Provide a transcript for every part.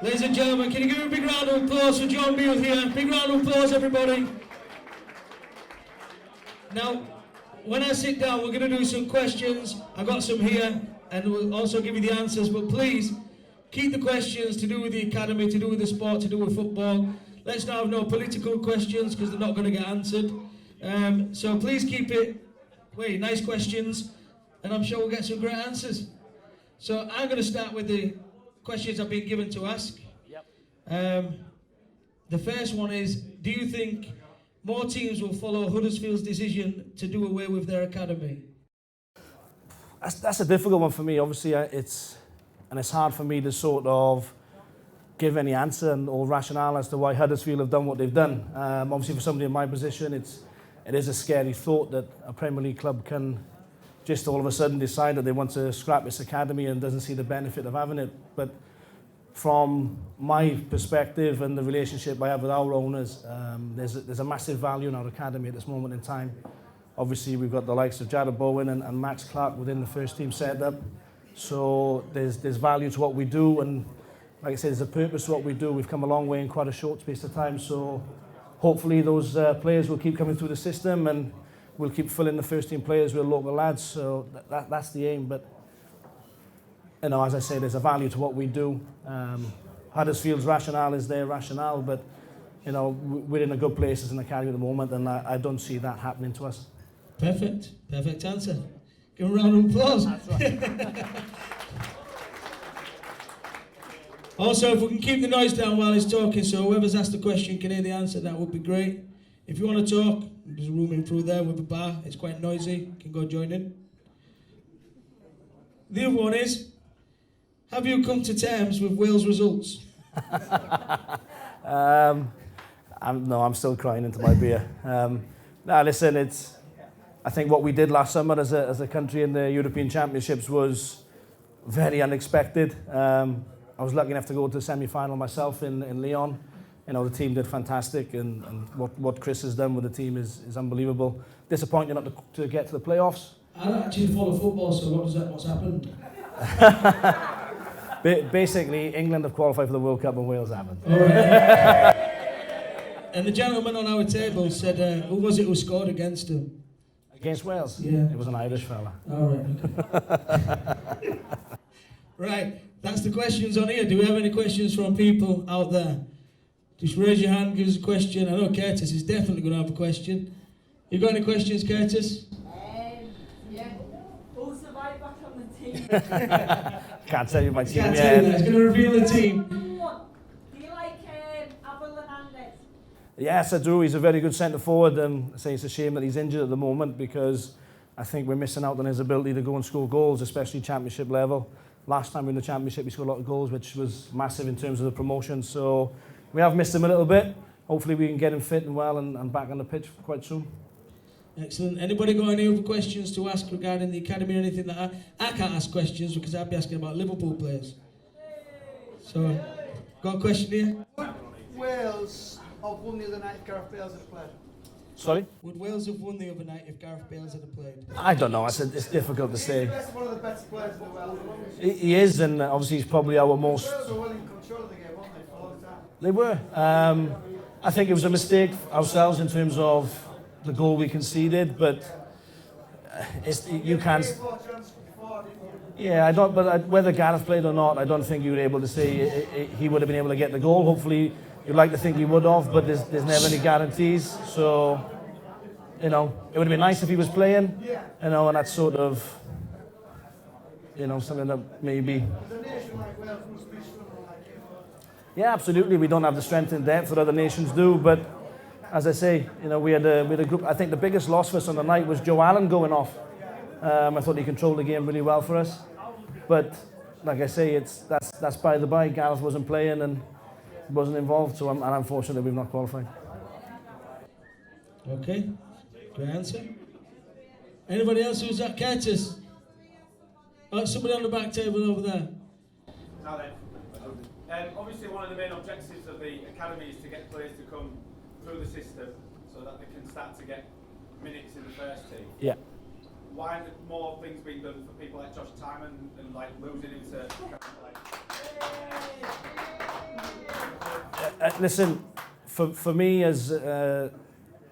Ladies and gentlemen, can you give a big round of applause for Jon Beale here? Big round of applause, everybody. Now, when I sit down, we're going to do some questions. I've got some here, and we'll also give you the answers. But please, keep the questions to do with the academy, to do with the sport, to do with football. Let's not have no political questions, because they're not going to get answered. So please keep it, nice questions, and I'm sure we'll get some great answers. So I'm going to start with the questions I've been given to ask. Yep. The first one is, do you think more teams will follow Huddersfield's decision to do away with their academy? That's a difficult one for me. Obviously, it's hard for me to sort of give any answer or rationale as to why Huddersfield have done what they've done. Obviously, for somebody in my position, it is a scary thought that a Premier League club can just all of a sudden decide that they want to scrap its academy and doesn't see the benefit of having it. But from my perspective and the relationship I have with our owners, there's a massive value in our academy at this moment in time. Obviously, we've got the likes of Jared Bowen and Max Clark within the first team setup. So there's value to what we do, and like I said, there's a purpose to what we do. We've come a long way in quite a short space of time. So hopefully those players will keep coming through the system, and we'll keep filling the first team players with local lads. So that's the aim. But as I say, there's a value to what we do. Huddersfield's rationale is their rationale, but we're in a good place as an academy at the moment, and I don't see that happening to us. Perfect answer. Give a round of applause. That's right. Also, if we can keep the noise down while he's talking, so whoever's asked the question can hear the answer, that would be great. If you want to talk, there's a room in through there with a bar. It's quite noisy. You can go join in. The other one is, have you come to terms with Wales results? I'm still crying into my beer. Listen, I think what we did last summer as a country in the European Championships was very unexpected. I was lucky enough to go to the semi-final myself in Lyon. The team did fantastic, and what Chris has done with the team is unbelievable. Disappointing not to get to the playoffs. I don't actually follow football, so what's happened? Basically, England have qualified for the World Cup and Wales haven't. All right. And the gentleman on our table said, who was it who scored against him? Against Wales? Yeah. It was an Irish fella. All right. Right, that's the questions on here. Do we have any questions from people out there? Just raise your hand, give us a question. I know Curtis is definitely going to have a question. You got any questions, Curtis? Yeah. Who's the right back on the team? Can't tell you my team Can't yet. tell you that. It's going to reveal the team. Do you like ANDYS? Yes, I do. He's a very good centre forward. I say it's a shame that he's injured at the moment, because I think we're missing out on his ability to go and score goals, especially Championship level. Last time we were in the Championship, he scored a lot of goals, which was massive in terms of the promotion. So we have missed him a little bit. Hopefully we can get him fit and well and back on the pitch quite soon. Excellent. Anybody got any other questions to ask regarding the academy or anything like that? I can't ask questions because I'd be asking about Liverpool players. So, got a question here? Would Wales have won the other night if Gareth Bale had played? Sorry? Would Wales have won the other night if Gareth Bale had played? I don't know. It's difficult to say. He's one of the best players in the world. He is, and obviously he's probably our most... Wales were well in control of the game, weren't they, for a long time? They were. I think it was a mistake ourselves in terms of the goal we conceded, but you can't... Yeah, I don't. But whether Gareth played or not, I don't think you were able to say he would have been able to get the goal. Hopefully, you'd like to think he would have, but there's never any guarantees. So, it would have been nice if he was playing, and that's sort of, something that maybe. Yeah, absolutely. We don't have the strength and depth that other nations do, but as I say, we had a group. I think the biggest loss for us on the night was Joe Allen going off. I thought he controlled the game really well for us, but like I say, that's by the by. Gareth wasn't playing and wasn't involved, so I'm unfortunate that we've not qualified. Okay, good answer. Anybody else who's at Curtis? Oh, somebody on the back table over there. Now then, obviously one of the main objectives of the academy is to get players to come through the system so that they can start to get minutes in the first team. Yeah. Why aren't more things being done for people like Josh Timon and like losing him to Listen, for me as the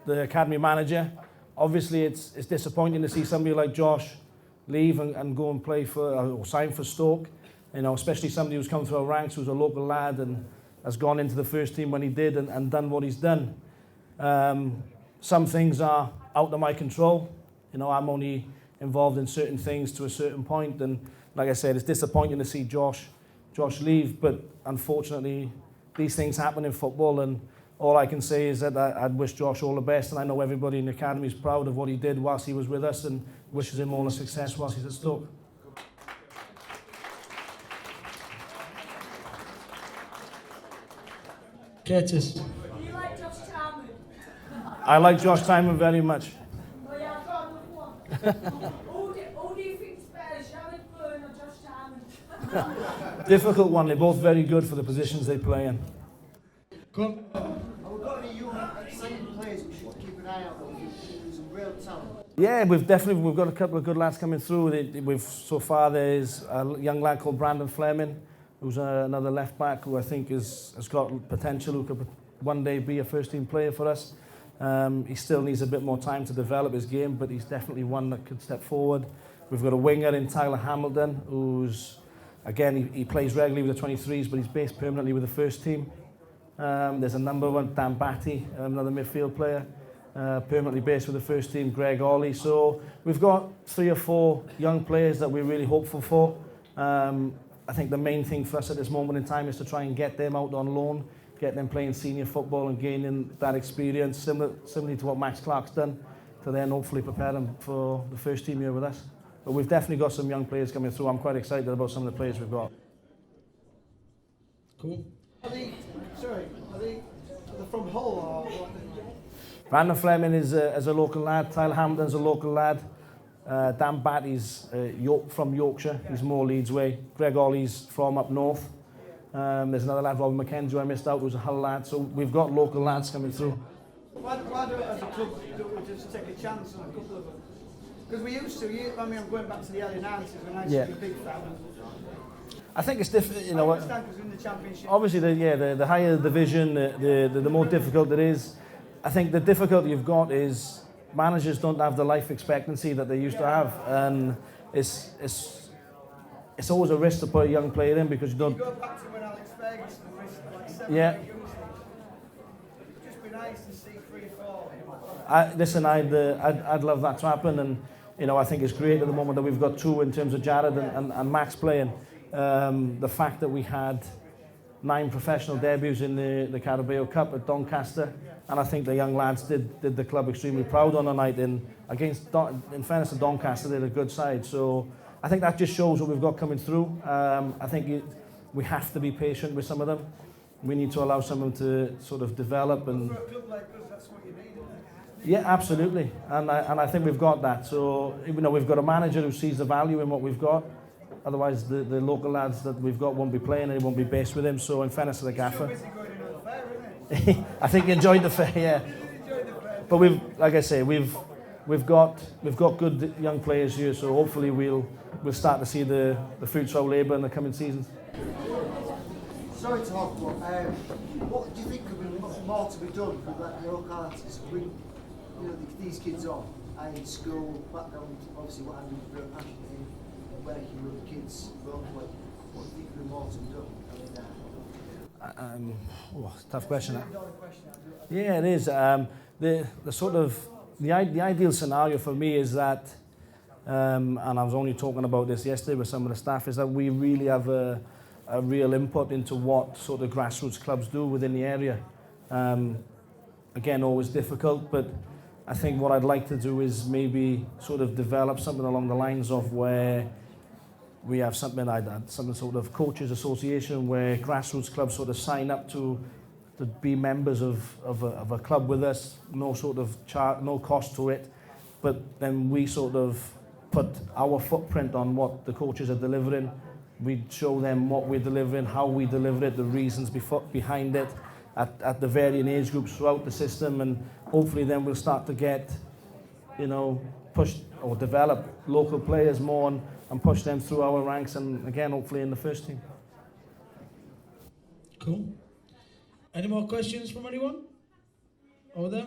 academy manager, obviously it's disappointing to see somebody like Josh leave and go and play for or sign for Stoke. You know, especially somebody who's come through our ranks, who's a local lad and has gone into the first team when he did and done what he's done. Some things are out of my control. You know, I'm only involved in certain things to a certain point, and like I said, it's disappointing to see Josh leave, but unfortunately these things happen in football, and all I can say is that I'd wish Josh all the best, and I know everybody in the academy is proud of what he did whilst he was with us and wishes him all the success whilst he's at Stoke. Curtis. Do you like Josh Tarman? I like Josh Timon very much. Oh yeah, I've got another one. Who do you think's better, Sharon Byrne or Josh Tarman? Difficult one. They're both very good for the positions they play in. Go on. Have we got any young, exciting players we should keep an eye out on? There's some real talent. Yeah, we've got a couple of good lads coming through. So far there's a young lad called Brandon Fleming, who's another left back who I think has got potential, who could one day be a first team player for us. He still needs a bit more time to develop his game, but he's definitely one that could step forward. We've got a winger in Tyler Hamilton, who's, again, he plays regularly with the 23s, but he's based permanently with the first team. There's a number one, Dan Batty, another midfield player, permanently based with the first team, Greg Ollie. So we've got 3 or 4 young players that we're really hopeful for. I think the main thing for us at this moment in time is to try and get them out on loan, get them playing senior football and gaining that experience, similarly to what Max Clark's done, to then hopefully prepare them for the first team year with us. But we've definitely got some young players coming through. I'm quite excited about some of the players we've got. Cool. Are they from Hull or what? Brandon Fleming is a local lad. Tyler Hamilton's a local lad. Dan Batty's from Yorkshire. He's more Leeds way. Greg Ollie's from up north. There's another lad, Robin McKenzie, who I missed out, who's a Hull lad. So we've got local lads coming through. Why don't as a club don't we just take a chance on a couple of them? Because we used to. I mean, I'm going back to the early 90s when I used to be a big fan. I think it's different, you know. I understand because we're in the Championship. Obviously, the higher the division, the more difficult it is. I think the difficulty you've got is managers don't have the life expectancy that they used to have, and it's always a risk to put a young player in because you don't. You go back to when Alex Ferguson risked like 7 Yeah. years. It'd just be nice to see 3 or 4. Listen, I'd love that to happen, and you know I think it's great at the moment that we've got 2 in terms of Jared and Max playing. The fact that we had 9 professional debuts in the Carabao Cup at Doncaster, and I think the young lads did the club extremely proud on the night. In fairness to Doncaster, they're a good side, so I think that just shows what we've got coming through. I think we have to be patient with some of them. We need to allow some of them to sort of develop and. For a club like us, that's what you need, isn't it? Yeah, absolutely, and I think we've got that. So even though we've got a manager who sees the value in what we've got. Otherwise, the local lads that we've got won't be playing and they won't be based with him. So, in fairness to the gaffer, Busy going in the fair, isn't it? I think he enjoyed the fair, yeah. But like I say, we've got good young players here. So hopefully we'll start to see the fruits of our labour in the coming seasons. Sorry to hop, but what do you think could be more to be done with like the local artists to bring these kids on? In school, background, obviously what I'm very passionate in. Working with the kids locally, what do you think could be more to be done? Tough question. Yeah, it is. The ideal scenario for me is that, and I was only talking about this yesterday with some of the staff, is that we really have a real input into what sort of grassroots clubs do within the area. Again, always difficult, but I think what I'd like to do is maybe sort of develop something along the lines of where we have something like that, some sort of coaches association where grassroots clubs sort of sign up to be members of a club with us, no sort of no cost to it, but then we sort of put our footprint on what the coaches are delivering. We show them what we're delivering, how we deliver it, the reasons behind it at the varying age groups throughout the system, and hopefully then we'll start to get, push or develop local players more and push them through our ranks and again hopefully in the first team. Cool. Any more questions from anyone? Over there?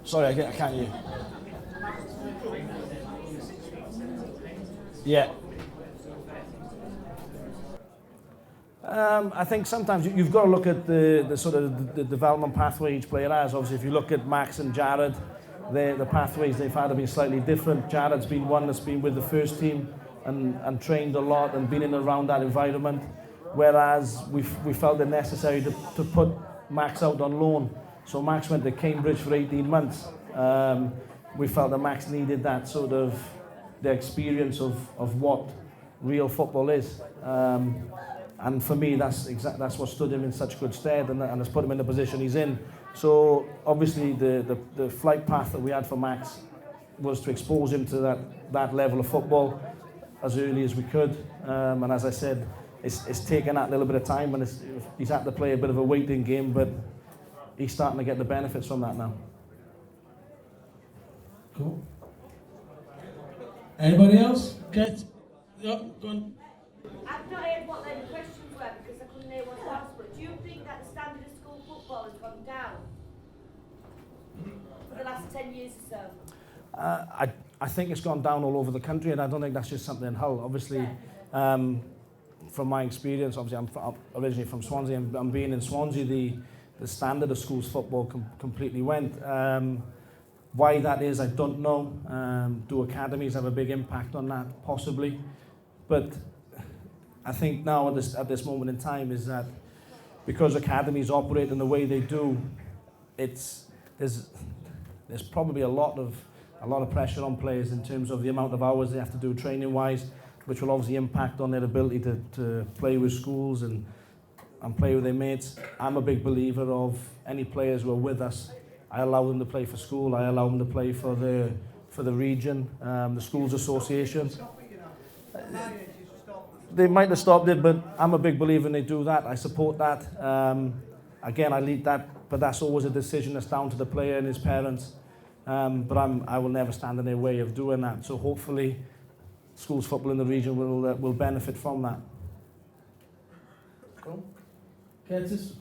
Sorry, I can't hear you. Yeah. I think sometimes you've got to look at the sort of the development pathway each player has. Obviously, if you look at Max and Jared, the pathways they've had have been slightly different. Jared's been one that's been with the first team and trained a lot and been in and around that environment, whereas we felt it necessary to put Max out on loan. So Max went to Cambridge for 18 months. We felt that Max needed that sort of the experience of what real football is. And for me, that's what stood him in such good stead and has put him in the position he's in. So obviously the flight path that we had for Max was to expose him to that level of football as early as we could. And as I said, it's taken that little bit of time, and he's had to play a bit of a waiting game, but he's starting to get the benefits from that now. Cool. Anybody else? Okay. Oh, go on. I've not heard what the questions were because I couldn't hear what else, but do you think that the standard of school football has gone down for the last 10 years or so? I think it's gone down all over the country, and I don't think that's just something in Hull. Obviously, from my experience, obviously I'm originally from Swansea, and being in Swansea, the standard of schools football completely went. Why that is, I don't know. Do academies have a big impact on that? Possibly. But I think now at this moment in time is that because academies operate in the way they do, there's probably a lot of pressure on players in terms of the amount of hours they have to do training wise, which will obviously impact on their ability to play with schools and play with their mates. I'm a big believer of any players who are with us, I allow them to play for school, I allow them to play for the region, the schools association. They might have stopped it, but I'm a big believer and they do that. I support that. Again, I lead that, but that's always a decision that's down to the player and his parents. But I will never stand in their way of doing that. So hopefully, schools football in the region will benefit from that. Cool. Curtis?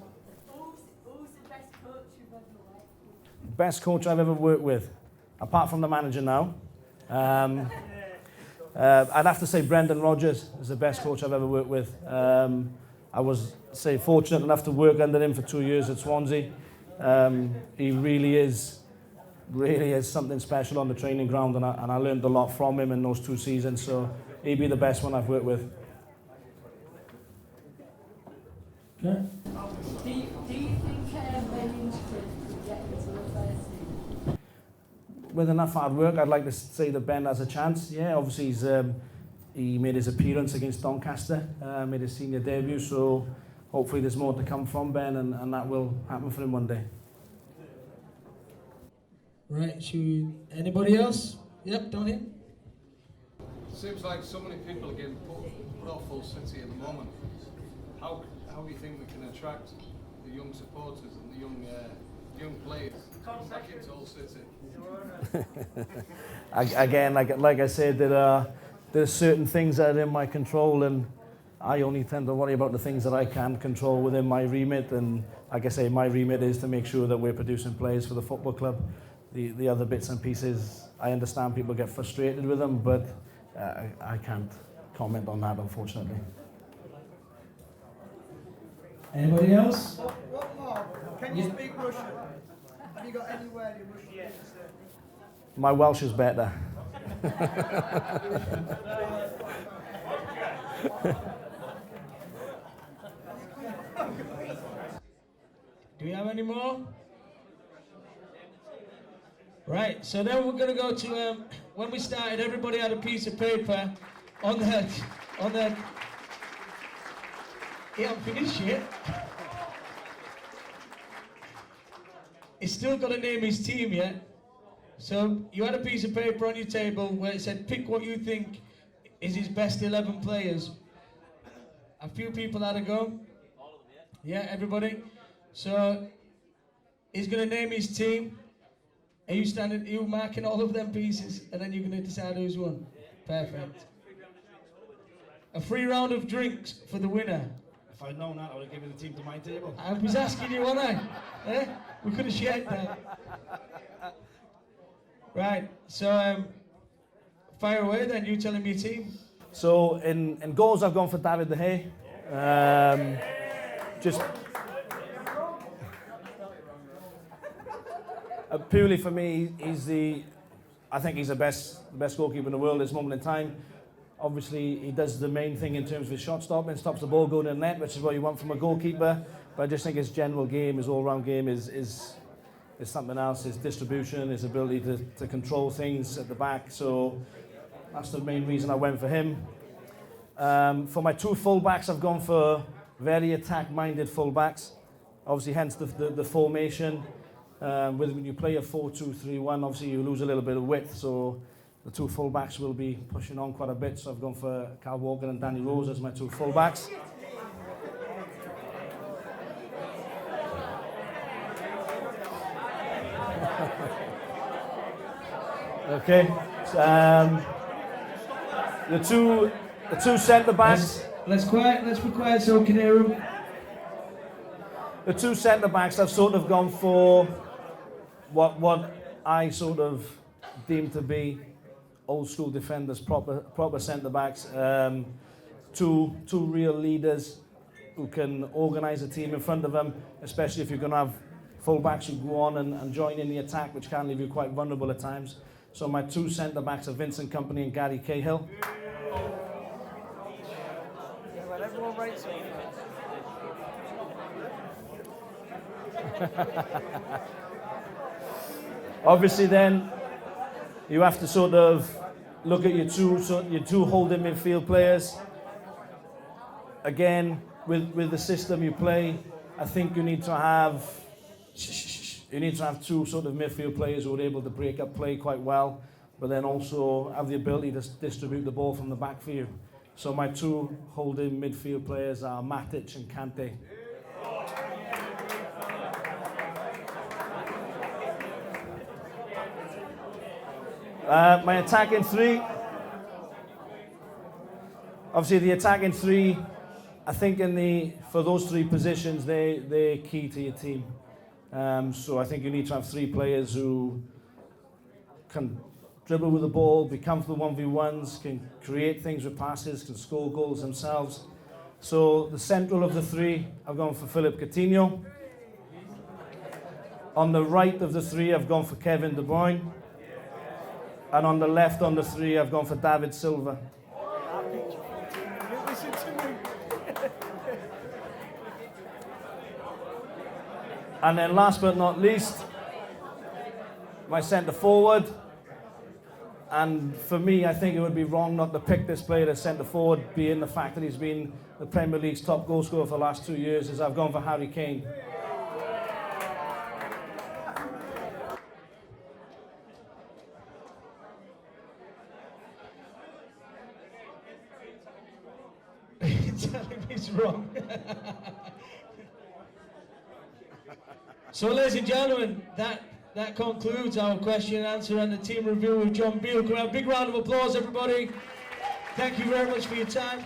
Who's the best coach you've ever worked with? Best coach I've ever worked with, apart from the manager now. I'd have to say Brendan Rodgers is the best coach I've ever worked with. I was, fortunate enough to work under him for 2 years at Swansea. He really is something special on the training ground, and I learned a lot from him in those 2 seasons, so he'd be the best one I've worked with. Okay. Do you think Ben's could get into the first team? With enough hard work, I'd like to say that Ben has a chance. Yeah, obviously he made his appearance against Doncaster, made his senior debut, so hopefully there's more to come from Ben, and that will happen for him one day. Right, anybody else? Yep, down here. Seems like so many people are getting put off Hull City at the moment. How do you think we can attract the young supporters and the young players back into Hull City? Again, like I said, there's certain things that are in my control, and I only tend to worry about the things that I can control within my remit. And like I say, my remit is to make sure that we're producing players for the football club. The other bits and pieces, I understand people get frustrated with them, but I can't comment on that, unfortunately. Anybody else? What more? Can you speak Russian? Have you got any word in Russian? Yes. My Welsh is better. Do we have any more? Right, so then we're going to go to, when we started, everybody had a piece of paper on the he hasn't finished yet. He's still got to name his team yet. So you had a piece of paper on your table where it said, pick what you think is his best 11 players. A few people had a go. Yeah, everybody. So he's going to name his team. Are you standing? Are you marking all of them pieces, and then you're going to decide who's won? Perfect. A free round of drinks for the winner. If I'd known that, I would have given the team to my table. I was asking you, wasn't I? Eh? We could have shared that. Right. So, fire away then. You telling me your team. So in goals, I've gone for David De Gea. Just purely for me, I think he's the best goalkeeper in the world at this moment in time. Obviously, he does the main thing in terms of his shot stopping, stops the ball going in the net, which is what you want from a goalkeeper. But I just think his general game, his all-round game is something else. His distribution, his ability to control things at the back. So that's the main reason I went for him. For my two full-backs, I've gone for very attack-minded full-backs. Obviously, hence the formation. When you play a 4-2-3-1, obviously you lose a little bit of width. So the two full-backs will be pushing on quite a bit. So I've gone for Kyle Walker and Danny Rose as my two full-backs. Okay. The two centre backs. Let's be quiet so we can hear him. The two centre backs, I've sort of gone for what I sort of deem to be old school defenders, proper centre backs. Two real leaders who can organise a team in front of them, especially if you're going to have full backs who go on and join in the attack, which can leave you quite vulnerable at times. So my two centre backs are Vincent Kompany and Gary Cahill. Everyone writes it. Obviously, then you have to sort of look at your two holding midfield players. Again, with the system you play, I think you need to have two sort of midfield players who are able to break up play quite well, but then also have the ability to distribute the ball from the back for you. So my two holding midfield players are Matic and Kante. My attacking three. Obviously, the attacking three, I think for those three positions, they're key to your team. So I think you need to have three players who can dribble with the ball, be comfortable 1v1s, can create things with passes, can score goals themselves. So the central of the three, I've gone for Philippe Coutinho. On the right of the three, I've gone for Kevin De Bruyne. And on the left on the three, I've gone for David Silva. Listen to me. And then last but not least, my centre forward. And for me, I think it would be wrong not to pick this player as centre forward, being the fact that he's been the Premier League's top goal scorer for the last 2 years, is I've gone for Harry Kane. Telling me it's wrong. So, ladies and gentlemen, that concludes our question and answer and the team review with Jon Beale. Can we have a big round of applause, everybody? Thank you very much for your time.